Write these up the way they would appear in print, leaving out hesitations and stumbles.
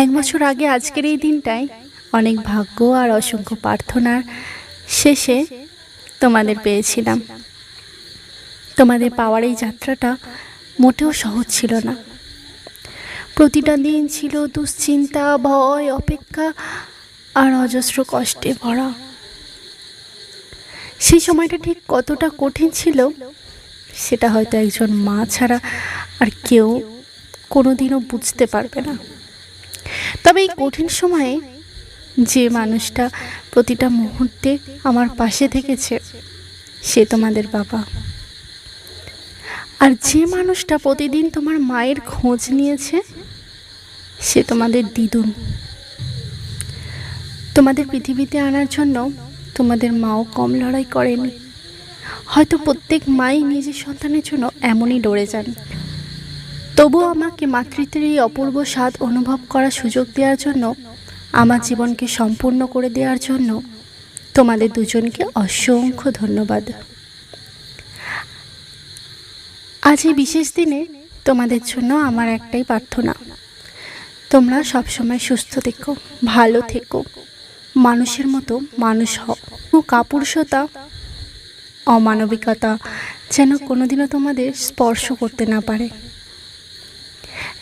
এক বছর আগে আজকের এই দিনটায় অনেক ভাগ্য আর অসংখ্য প্রার্থনার শেষে তোমাদের পেয়েছিলাম। তোমাদের পাওয়ার এই যাত্রাটা মোটেও সহজ ছিল না। প্রতিটা দিন ছিল দুশ্চিন্তা, ভয়, অপেক্ষা আর অজস্র কষ্টে ভরা। সেই সময়টা ঠিক কতটা কঠিন ছিল সেটা হয়তো একজন মা ছাড়া আর কেউ কোনোদিনও বুঝতে পারবে না। তবে এই কঠিন সময়ে যে মানুষটা প্রতিটা মুহূর্তে আমার পাশে থেকেছে সে তোমাদের বাবা। আর যে মানুষটা প্রতিদিন তোমার মায়ের খোঁজ নিয়েছে সে তোমাদের দিদুন। তোমাদের পৃথিবীতে আনার জন্য তোমাদের মাও কম লড়াই করেনি। হয়তো প্রত্যেক মাই নিজের সন্তানের জন্য এমনই লড়ে যান। তবুও আমাকে মাতৃত্বের এই অপূর্ব স্বাদ অনুভব করার সুযোগ দেওয়ার জন্য, আমার জীবনকে সম্পূর্ণ করে দেওয়ার জন্য তোমাদের দুজনকে অসংখ্য ধন্যবাদ। আজ এই বিশেষ দিনে তোমাদের জন্য আমার একটাই প্রার্থনা, তোমরা সবসময় সুস্থ থেকো, ভালো থেকো, মানুষের মতো মানুষ হও। কাপুরুষতা, অমানবিকতা যেন কোনোদিনও তোমাদের স্পর্শ করতে না পারে।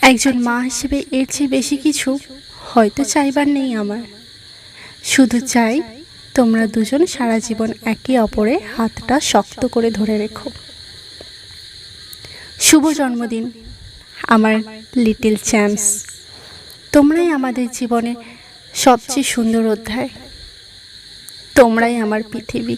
একজন মা হিসেবে এর চেয়ে বেশি কিছু হয়তো চাইবার নেই আমার। শুধু চাই তোমরা দুজন সারা জীবন একে অপরের হাতটা শক্ত করে ধরে রেখো। শুভ জন্মদিন আমার লিটল চ্যাম্পস। তোমরাই আমাদের জীবনে সবচেয়ে সুন্দর অধ্যায়, তোমরাই আমার পৃথিবী।